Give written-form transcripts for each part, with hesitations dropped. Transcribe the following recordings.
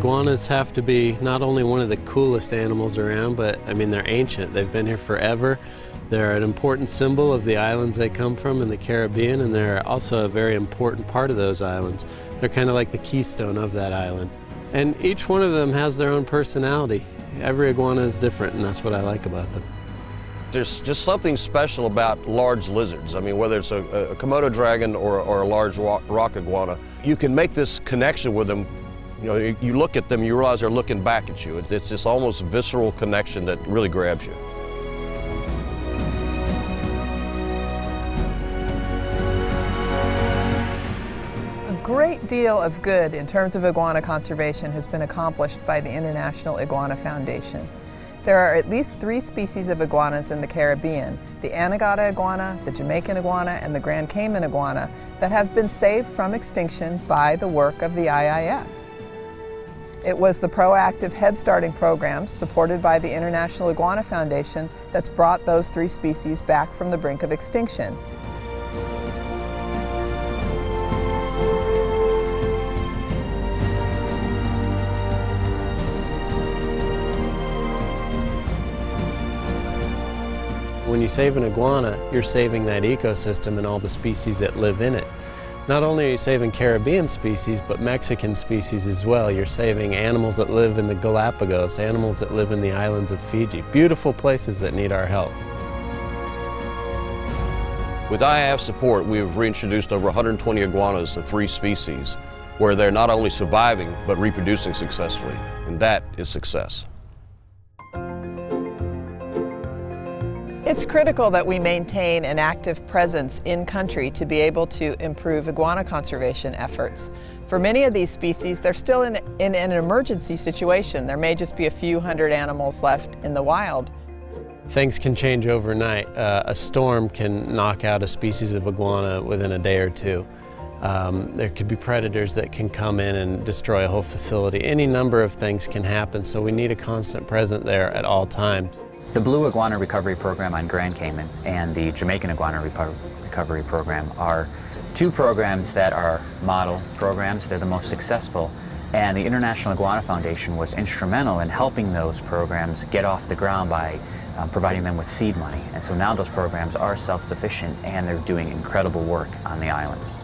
Iguanas have to be not only one of the coolest animals around, but I mean, they're ancient. They've been here forever. They're an important symbol of the islands they come from in the Caribbean, and they're also a very important part of those islands. They're kind of like the keystone of that island. And each one of them has their own personality. Every iguana is different, and that's what I like about them. There's just something special about large lizards. I mean, whether it's a Komodo dragon or a large rock iguana, you can make this connection with them. You know, you look at them, you realize they're looking back at you. It's this almost visceral connection that really grabs you. A great deal of good in terms of iguana conservation has been accomplished by the International Iguana Foundation. There are at least 3 species of iguanas in the Caribbean, the Anegada iguana, the Jamaican iguana, and the Grand Cayman iguana, that have been saved from extinction by the work of the IIF. It was the proactive head starting programs supported by the International Iguana Foundation that's brought those 3 species back from the brink of extinction. When you save an iguana, you're saving that ecosystem and all the species that live in it. Not only are you saving Caribbean species, but Mexican species as well. You're saving animals that live in the Galapagos, animals that live in the islands of Fiji. Beautiful places that need our help. With IIF support, we have reintroduced over 120 iguanas of 3 species, where they're not only surviving, but reproducing successfully. And that is success. It's critical that we maintain an active presence in country to be able to improve iguana conservation efforts. For many of these species, they're still in an emergency situation. There may just be a few hundred animals left in the wild. Things can change overnight. A storm can knock out a species of iguana within a day or 2. There could be predators that can come in and destroy a whole facility. Any number of things can happen, so we need a constant presence there at all times. The Blue Iguana Recovery Program on Grand Cayman and the Jamaican Iguana Recovery Program are 2 programs that are model programs. They're the most successful, and the International Iguana Foundation was instrumental in helping those programs get off the ground by providing them with seed money. And so now those programs are self-sufficient, and they're doing incredible work on the islands.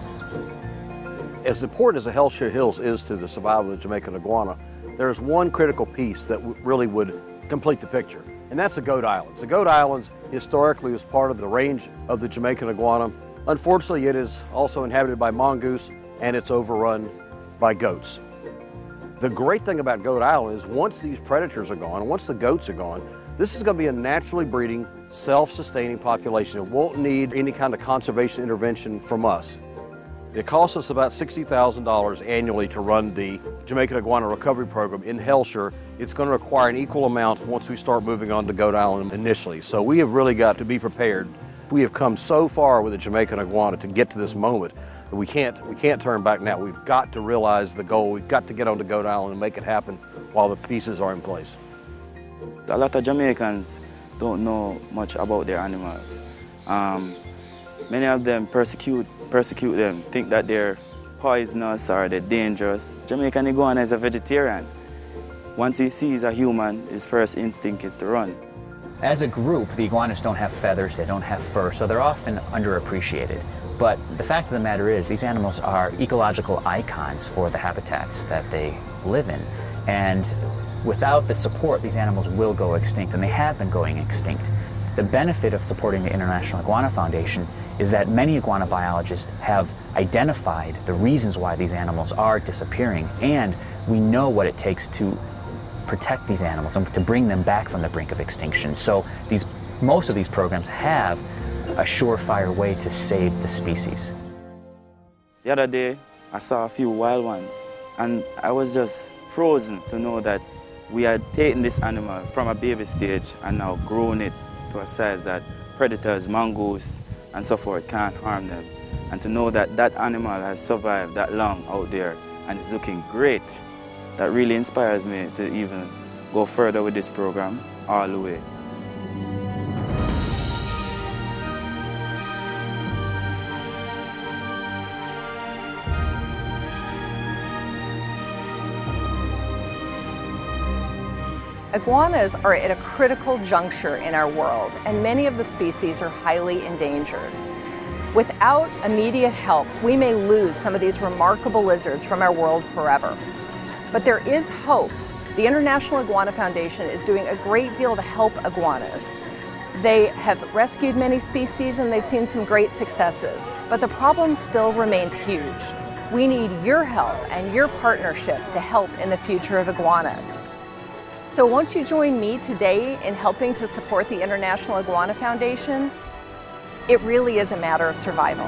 As important as the Hellshire Hills is to the survival of the Jamaican iguana, there's one critical piece that really would complete the picture. And that's the Goat Islands. The Goat Islands historically was part of the range of the Jamaican iguana. Unfortunately, it is also inhabited by mongoose, and it's overrun by goats. The great thing about Goat Island is once these predators are gone, once the goats are gone, this is going to be a naturally breeding, self-sustaining population. It won't need any kind of conservation intervention from us. It costs us about $60,000 annually to run the Jamaican Iguana Recovery Program in Hellshire. It's going to require an equal amount once we start moving on to Goat Island initially. So we have really got to be prepared. We have come so far with the Jamaican iguana to get to this moment that we can't turn back now. We've got to realize the goal. We've got to get onto Goat Island and make it happen while the pieces are in place. A lot of Jamaicans don't know much about their animals. Many of them persecute them, think that they're poisonous or they're dangerous. Jamaican iguana is a vegetarian. Once he sees a human, his first instinct is to run. As a group, the iguanas don't have feathers, they don't have fur, so they're often underappreciated. But the fact of the matter is, these animals are ecological icons for the habitats that they live in. And without the support, these animals will go extinct, and they have been going extinct. The benefit of supporting the International Iguana Foundation is that many iguana biologists have identified the reasons why these animals are disappearing, and we know what it takes to protect these animals and to bring them back from the brink of extinction. So most of these programs have a surefire way to save the species. The other day, I saw a few wild ones, and I was just frozen to know that we had taken this animal from a baby stage and now grown it to a size that predators, mongoose, and so forth can't harm them. And to know that that animal has survived that long out there and is looking great, that really inspires me to even go further with this program all the way. Iguanas are at a critical juncture in our world, and many of the species are highly endangered. Without immediate help, we may lose some of these remarkable lizards from our world forever. But there is hope. The International Iguana Foundation is doing a great deal to help iguanas. They have rescued many species and they've seen some great successes, but the problem still remains huge. We need your help and your partnership to help in the future of iguanas. So won't you join me today in helping to support the International Iguana Foundation? It really is a matter of survival.